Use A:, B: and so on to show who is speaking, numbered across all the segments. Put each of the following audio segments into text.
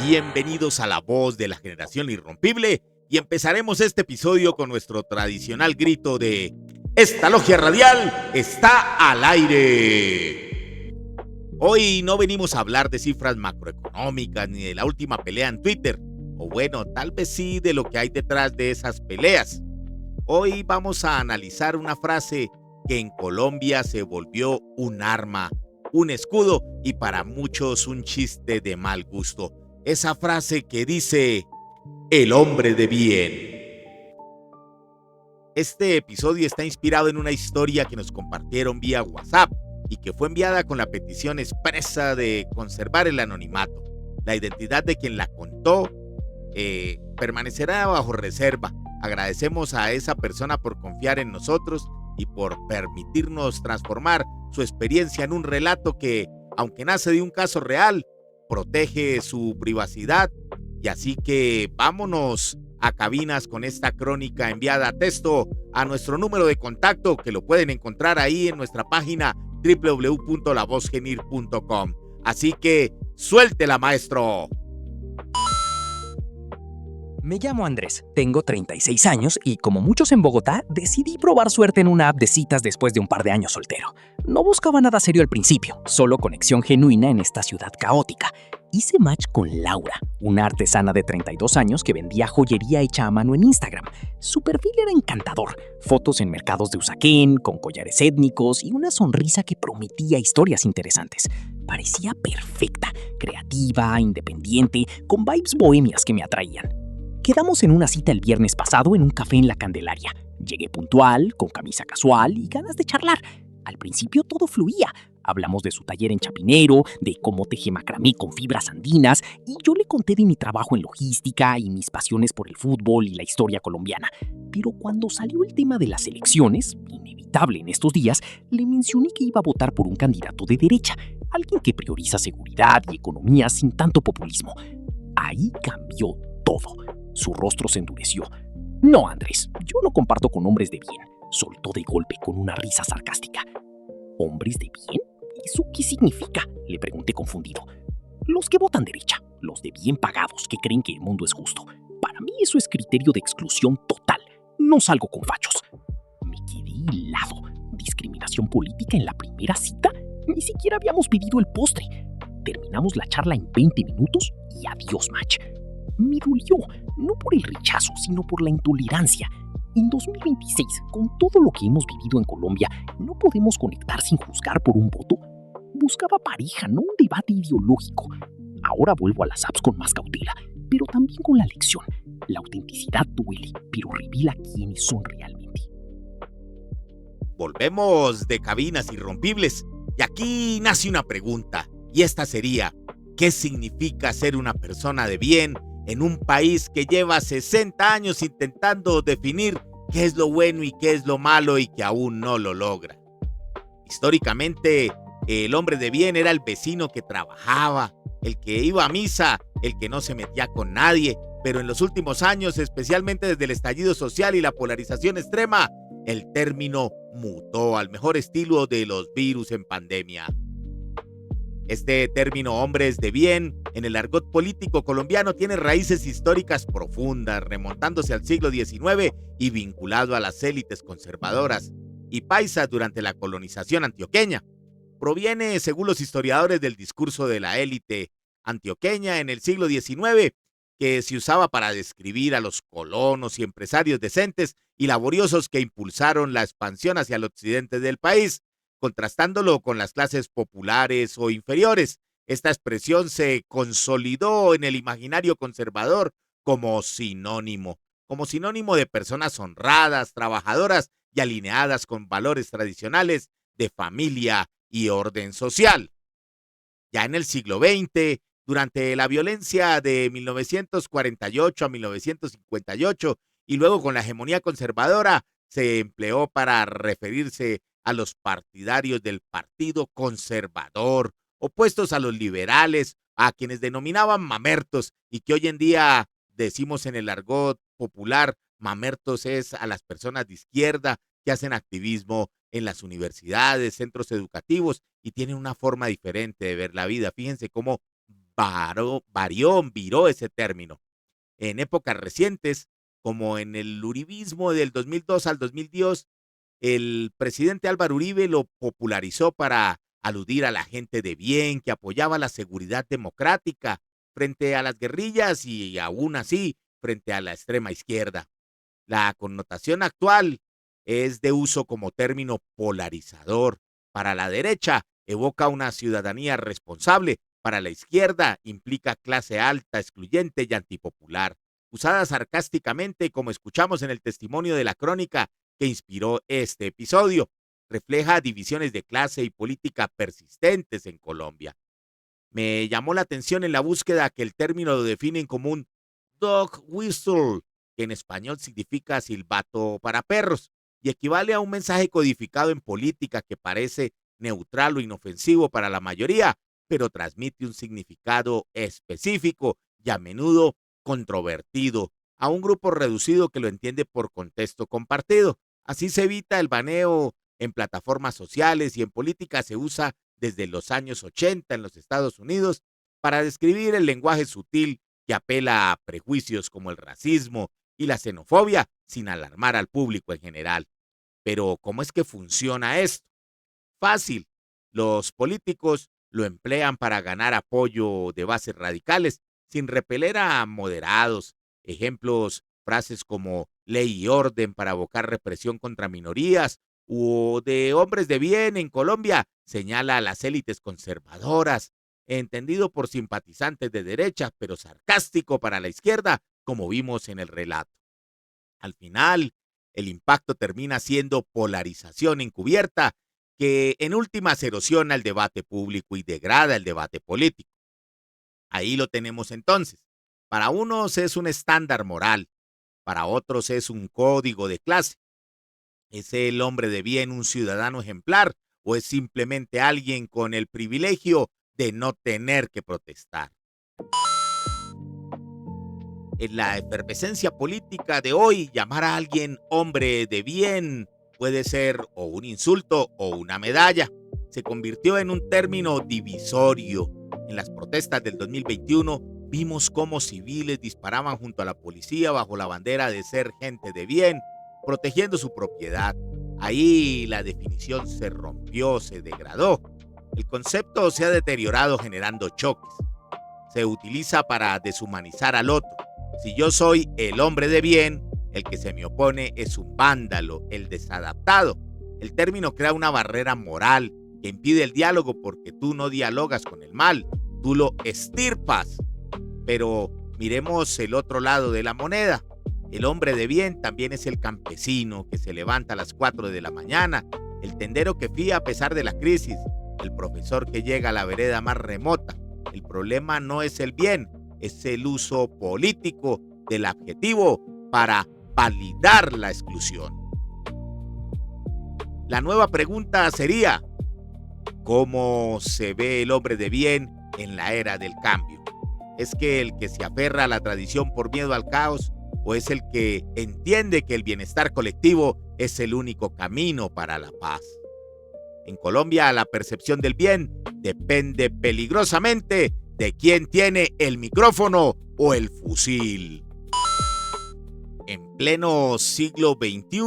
A: Bienvenidos a La Voz de la Generación Irrompible y empezaremos este episodio con nuestro tradicional grito de ¡Esta logia radial está al aire! Hoy no venimos a hablar de cifras macroeconómicas ni de la última pelea en Twitter, o bueno, tal vez sí de lo que hay detrás de esas peleas. Hoy vamos a analizar una frase que en Colombia se volvió un arma, un escudo y para muchos un chiste de mal gusto. Esa frase que dice, el hombre de bien. Este episodio está inspirado en una historia que nos compartieron vía WhatsApp y que fue enviada con la petición expresa de conservar el anonimato. La identidad de quien la contó permanecerá bajo reserva. Agradecemos a esa persona por confiar en nosotros y por permitirnos transformar su experiencia en un relato que, aunque nace de un caso real, protege su privacidad. Y así que vámonos a cabinas con esta crónica enviada a texto a nuestro número de contacto, que lo pueden encontrar ahí en nuestra página www.lavozgenir.com. Así que suéltela, maestro.
B: Me llamo Andrés, tengo 36 años y como muchos en Bogotá, decidí probar suerte en una app de citas después de un par de años soltero. No buscaba nada serio al principio, solo conexión genuina en esta ciudad caótica. Hice match con Laura, una artesana de 32 años que vendía joyería hecha a mano en Instagram. Su perfil era encantador, fotos en mercados de Usaquén, con collares étnicos y una sonrisa que prometía historias interesantes. Parecía perfecta, creativa, independiente, con vibes bohemias que me atraían. Quedamos en una cita el viernes pasado en un café en La Candelaria. Llegué puntual, con camisa casual y ganas de charlar. Al principio todo fluía. Hablamos de su taller en Chapinero, de cómo teje macramé con fibras andinas, y yo le conté de mi trabajo en logística y mis pasiones por el fútbol y la historia colombiana. Pero cuando salió el tema de las elecciones, inevitable en estos días, le mencioné que iba a votar por un candidato de derecha, alguien que prioriza seguridad y economía sin tanto populismo. Ahí cambió todo. Su rostro se endureció. No, Andrés, yo no comparto con hombres de bien, soltó de golpe con una risa sarcástica. ¿Hombres de bien? ¿Eso qué significa?, le pregunté confundido. Los que votan derecha, los de bien pagados que creen que el mundo es justo. Para mí eso es criterio de exclusión total. No salgo con fachos. Me quedé helado. ¿Discriminación política en la primera cita? Ni siquiera habíamos pedido el postre. Terminamos la charla en 20 minutos y adiós match. Me dolió, no por el rechazo, sino por la intolerancia. En 2026, con todo lo que hemos vivido en Colombia, ¿no podemos conectar sin juzgar por un voto? Buscaba pareja, no un debate ideológico. Ahora vuelvo a las apps con más cautela, pero también con la lección. La autenticidad duele, pero revela quiénes son realmente.
A: Volvemos de cabinas irrompibles y aquí nace una pregunta, y esta sería, ¿qué significa ser una persona de bien en un país que lleva 60 años intentando definir qué es lo bueno y qué es lo malo y que aún no lo logra? Históricamente, el hombre de bien era el vecino que trabajaba, el que iba a misa, el que no se metía con nadie, pero en los últimos años, especialmente desde el estallido social y la polarización extrema, el término mutó al mejor estilo de los virus en pandemia. Este término hombres de bien en el argot político colombiano tiene raíces históricas profundas, remontándose al siglo XIX y vinculado a las élites conservadoras y paisas durante la colonización antioqueña. Proviene, según los historiadores, del discurso de la élite antioqueña en el siglo XIX, que se usaba para describir a los colonos y empresarios decentes y laboriosos que impulsaron la expansión hacia el occidente del país, contrastándolo con las clases populares o inferiores. Esta expresión se consolidó en el imaginario conservador como sinónimo de personas honradas, trabajadoras y alineadas con valores tradicionales de familia y orden social. Ya en el siglo XX, durante la violencia de 1948 a 1958 y luego con la hegemonía conservadora, se empleó para referirse a los partidarios del Partido Conservador, opuestos a los liberales, a quienes denominaban mamertos y que hoy en día decimos en el argot popular, mamertos es a las personas de izquierda que hacen activismo en las universidades, centros educativos y tienen una forma diferente de ver la vida. Fíjense cómo viró ese término. En épocas recientes, como en el uribismo del 2002 al 2010, el presidente Álvaro Uribe lo popularizó para aludir a la gente de bien que apoyaba la seguridad democrática frente a las guerrillas y aún así frente a la extrema izquierda. La connotación actual es de uso como término polarizador. Para la derecha evoca una ciudadanía responsable, para la izquierda implica clase alta, excluyente y antipopular. Usada sarcásticamente, como escuchamos en el testimonio de la crónica que inspiró este episodio, refleja divisiones de clase y política persistentes en Colombia. Me llamó la atención en la búsqueda que el término lo definen como un dog whistle, que en español significa silbato para perros, y equivale a un mensaje codificado en política que parece neutral o inofensivo para la mayoría, pero transmite un significado específico y a menudo controvertido a un grupo reducido que lo entiende por contexto compartido. Así se evita el baneo en plataformas sociales y en política se usa desde los años 80 en los Estados Unidos para describir el lenguaje sutil que apela a prejuicios como el racismo y la xenofobia sin alarmar al público en general. Pero, ¿cómo es que funciona esto? Fácil. Los políticos lo emplean para ganar apoyo de bases radicales sin repeler a moderados. Ejemplos, frases como ley y orden para abocar represión contra minorías o de hombres de bien en Colombia señala a las élites conservadoras, entendido por simpatizantes de derecha, pero sarcástico para la izquierda, como vimos en el relato. Al final, el impacto termina siendo polarización encubierta que en últimas erosiona el debate público y degrada el debate político. Ahí lo tenemos entonces. Para unos es un estándar moral, para otros es un código de clase. ¿Es el hombre de bien un ciudadano ejemplar o es simplemente alguien con el privilegio de no tener que protestar? En la efervescencia política de hoy, llamar a alguien hombre de bien puede ser o un insulto o una medalla. Se convirtió en un término divisorio. En las protestas del 2021 vimos cómo civiles disparaban junto a la policía bajo la bandera de ser gente de bien, protegiendo su propiedad. Ahí la definición se rompió, se degradó. El concepto se ha deteriorado generando choques. Se utiliza para deshumanizar al otro. Si yo soy el hombre de bien, el que se me opone es un vándalo, el desadaptado. El término crea una barrera moral que impide el diálogo porque tú no dialogas con el mal, tú lo extirpas. Pero miremos el otro lado de la moneda. El hombre de bien también es el campesino que se levanta a las 4 de la mañana, el tendero que fía a pesar de la crisis, el profesor que llega a la vereda más remota. El problema no es el bien, es el uso político del adjetivo para validar la exclusión. La nueva pregunta sería, ¿cómo se ve el hombre de bien en la era del cambio? ¿Es que el que se aferra a la tradición por miedo al caos o es el que entiende que el bienestar colectivo es el único camino para la paz? En Colombia, la percepción del bien depende peligrosamente de quién tiene el micrófono o el fusil. En pleno siglo XXI,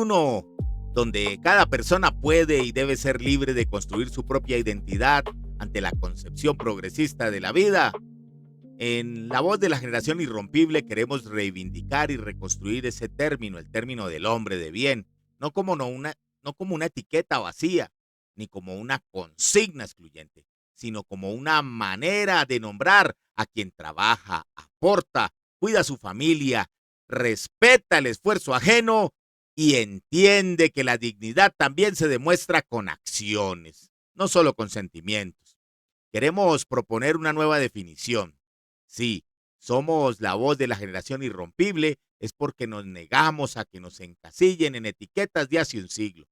A: donde cada persona puede y debe ser libre de construir su propia identidad ante la concepción progresista de la vida, en La Voz de la Generación Irrompible queremos reivindicar y reconstruir ese término, el término del hombre de bien, no como una etiqueta vacía, ni como una consigna excluyente, sino como una manera de nombrar a quien trabaja, aporta, cuida a su familia, respeta el esfuerzo ajeno y entiende que la dignidad también se demuestra con acciones, no solo con sentimientos. Queremos proponer una nueva definición. Sí, somos la voz de la generación irrompible, es porque nos negamos a que nos encasillen en etiquetas de hace un siglo.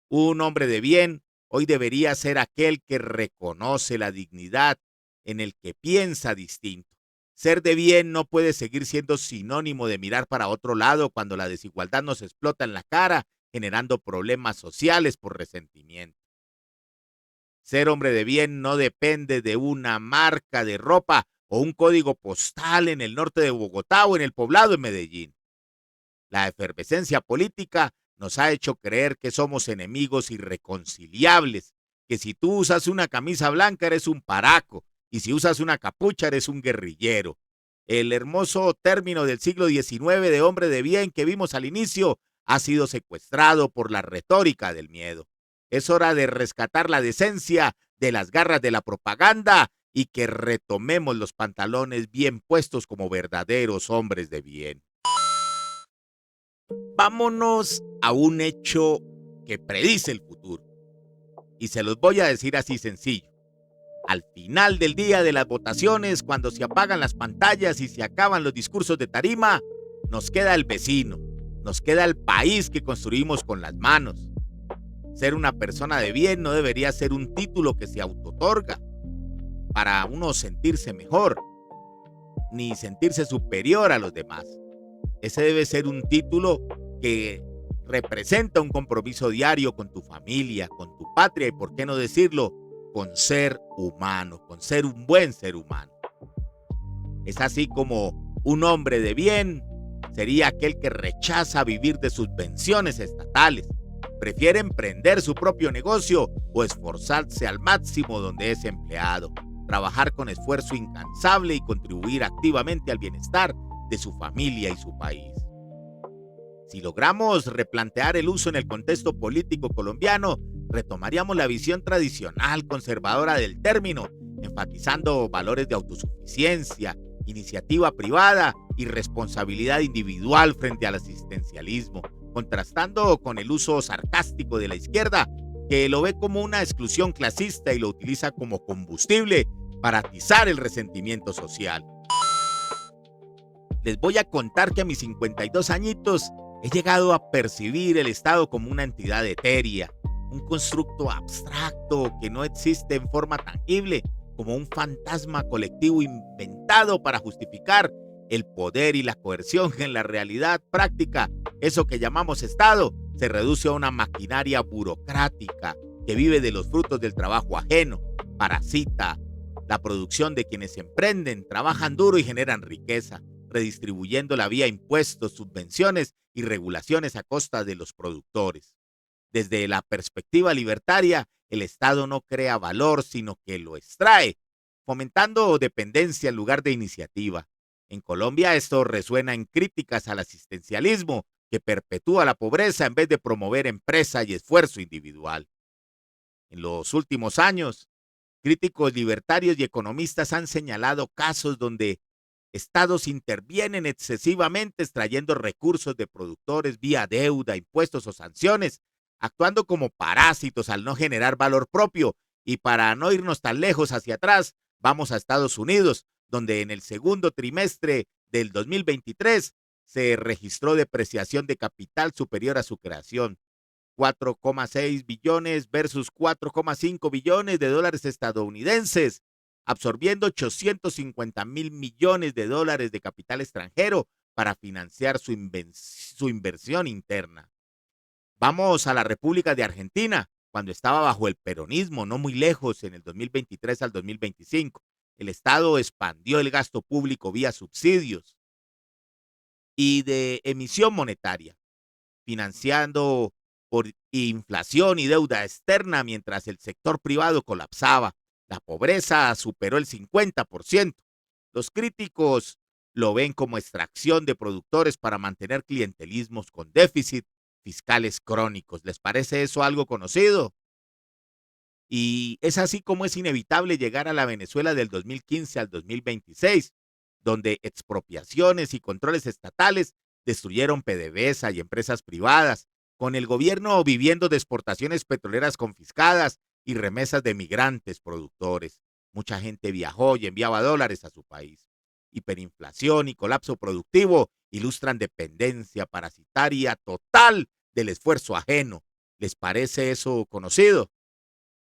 A: Un hombre de bien hoy debería ser aquel que reconoce la dignidad en el que piensa distinto. Ser de bien no puede seguir siendo sinónimo de mirar para otro lado cuando la desigualdad nos explota en la cara, generando problemas sociales por resentimiento. Ser hombre de bien no depende de una marca de ropa o un código postal en el norte de Bogotá o en el Poblado en Medellín. La efervescencia política nos ha hecho creer que somos enemigos irreconciliables, que si tú usas una camisa blanca eres un paraco y si usas una capucha eres un guerrillero. El hermoso término del siglo XIX de hombre de bien que vimos al inicio ha sido secuestrado por la retórica del miedo. Es hora de rescatar la decencia de las garras de la propaganda y que retomemos los pantalones bien puestos como verdaderos hombres de bien. Vámonos a un hecho que predice el futuro. Y se los voy a decir así sencillo. Al final del día de las votaciones, cuando se apagan las pantallas y se acaban los discursos de tarima, nos queda el vecino, nos queda el país que construimos con las manos. Ser una persona de bien no debería ser un título que se autootorga para uno sentirse mejor, ni sentirse superior a los demás. Ese debe ser un título que representa un compromiso diario con tu familia, con tu patria y, por qué no decirlo, con ser humano, con ser un buen ser humano. Es así como un hombre de bien sería aquel que rechaza vivir de subvenciones estatales, prefiere emprender su propio negocio o esforzarse al máximo donde es empleado, trabajar con esfuerzo incansable y contribuir activamente al bienestar de su familia y su país. Si logramos replantear el uso en el contexto político colombiano, retomaríamos la visión tradicional conservadora del término, enfatizando valores de autosuficiencia, iniciativa privada y responsabilidad individual frente al asistencialismo, contrastando con el uso sarcástico de la izquierda, que lo ve como una exclusión clasista y lo utiliza como combustible para atizar el resentimiento social. Les voy a contar que a mis 52 añitos he llegado a percibir el Estado como una entidad etérea, un constructo abstracto que no existe en forma tangible, como un fantasma colectivo inventado para justificar el poder y la coerción que en la realidad práctica, eso que llamamos Estado, se reduce a una maquinaria burocrática que vive de los frutos del trabajo ajeno, parasita la producción de quienes emprenden, trabajan duro y generan riqueza, redistribuyéndola vía impuestos, subvenciones y regulaciones a costa de los productores. Desde la perspectiva libertaria, el Estado no crea valor, sino que lo extrae, fomentando dependencia en lugar de iniciativa. En Colombia esto resuena en críticas al asistencialismo, que perpetúa la pobreza en vez de promover empresa y esfuerzo individual. En los últimos años, críticos libertarios y economistas han señalado casos donde estados intervienen excesivamente extrayendo recursos de productores vía deuda, impuestos o sanciones, actuando como parásitos al no generar valor propio. Y para no irnos tan lejos hacia atrás, vamos a Estados Unidos, donde en el segundo trimestre del 2023 se registró depreciación de capital superior a su creación, 4,6 billones versus 4,5 billones de dólares estadounidenses, absorbiendo 850,000 millones de dólares de capital extranjero para financiar su inversión interna. Vamos a la República de Argentina, cuando estaba bajo el peronismo, no muy lejos, en el 2023 al 2025. El Estado expandió el gasto público vía subsidios y de emisión monetaria, financiando por inflación y deuda externa mientras el sector privado colapsaba. La pobreza superó el 50%. Los críticos lo ven como extracción de productores para mantener clientelismos con déficit fiscales crónicos. ¿Les parece eso algo conocido? Y es así como es inevitable llegar a la Venezuela del 2015 al 2026, donde expropiaciones y controles estatales destruyeron PDVSA y empresas privadas, con el gobierno viviendo de exportaciones petroleras confiscadas y remesas de migrantes productores. Mucha gente viajó y enviaba dólares a su país. Hiperinflación y colapso productivo ilustran dependencia parasitaria total del esfuerzo ajeno. ¿Les parece eso conocido?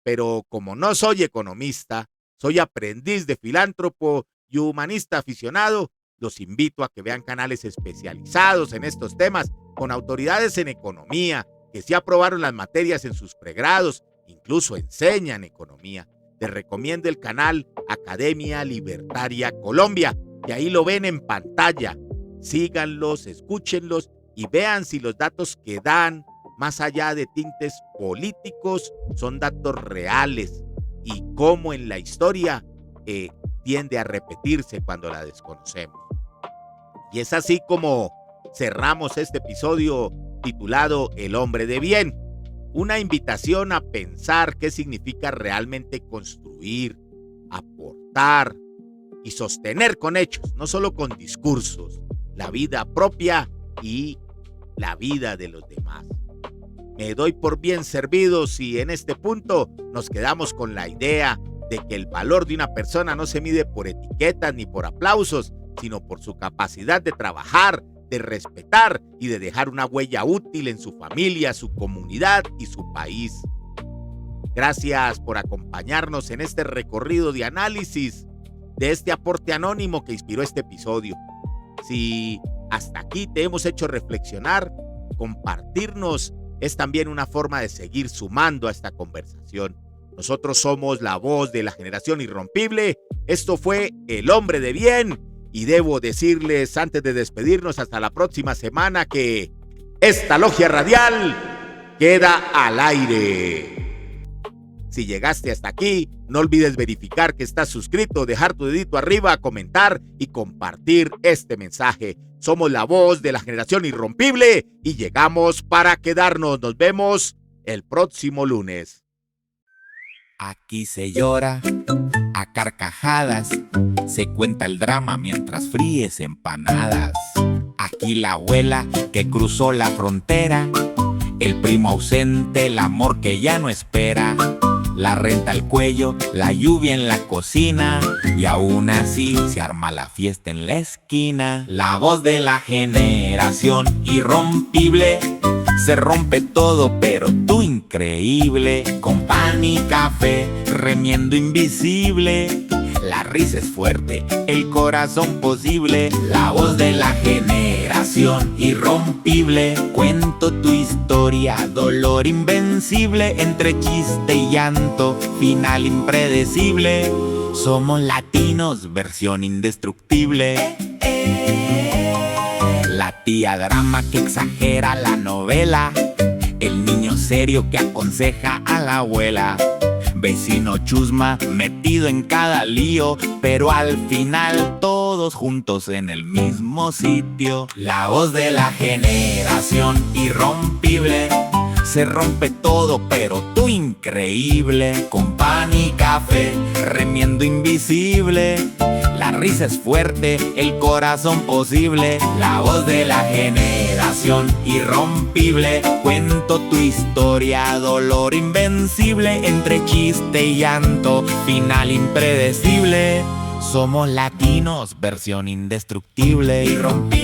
A: Pero como no soy economista, soy aprendiz de filántropo y humanista aficionado, los invito a que vean canales especializados en estos temas con autoridades en economía, que sí aprobaron las materias en sus pregrados, incluso enseñan economía. te recomiendo el canal Academia Libertaria Colombia, que ahí lo ven en pantalla. Síganlos, escúchenlos y vean si los datos que dan, más allá de tintes políticos, son datos reales y cómo en la historia tiende a repetirse cuando la desconocemos. Y es así como cerramos este episodio titulado El hombre de bien. Una invitación a pensar qué significa realmente construir, aportar y sostener con hechos, no solo con discursos, la vida propia y la vida de los demás. Me doy por bien servido si en este punto nos quedamos con la idea de que el valor de una persona no se mide por etiquetas ni por aplausos, sino por su capacidad de trabajar, de respetar y de dejar una huella útil en su familia, su comunidad y su país. Gracias por acompañarnos en este recorrido de análisis de este aporte anónimo que inspiró este episodio. Si hasta aquí te hemos hecho reflexionar, compartirnos es también una forma de seguir sumando a esta conversación. Nosotros somos la voz de la generación irrompible. Esto fue El hombre de bien. Y debo decirles antes de despedirnos hasta la próxima semana que esta logia radial queda al aire. Si llegaste hasta aquí, no olvides verificar que estás suscrito, dejar tu dedito arriba, comentar y compartir este mensaje. Somos la voz de la generación irrompible y llegamos para quedarnos. Nos vemos el próximo lunes.
C: Aquí se llora a carcajadas, se cuenta el drama mientras fríes empanadas. Aquí la abuela que cruzó la frontera, el primo ausente, el amor que ya no espera, la renta al cuello, la lluvia en la cocina, y aún así se arma la fiesta en la esquina. La voz de la generación irrompible, se rompe todo pero tú increíble. Con pan y café, remiendo invisible, la risa es fuerte, el corazón posible. La voz de la generación irrompible, cuento tu historia, dolor invencible, entre chiste y llanto, final impredecible. Somos latinos, versión indestructible. La tía drama que exagera la novela, el niño serio que aconseja a la abuela, vecino chusma metido en cada lío, pero al final todos juntos en el mismo sitio. La voz de la generación irrompible, se rompe todo pero tú increíble. Con pan y café, remiendo invisible, la risa es fuerte, el corazón posible. La voz de la generación irrompible, cuento tu historia, dolor invencible, entre chiste y llanto, final impredecible. Somos latinos, versión indestructible. Irrompible.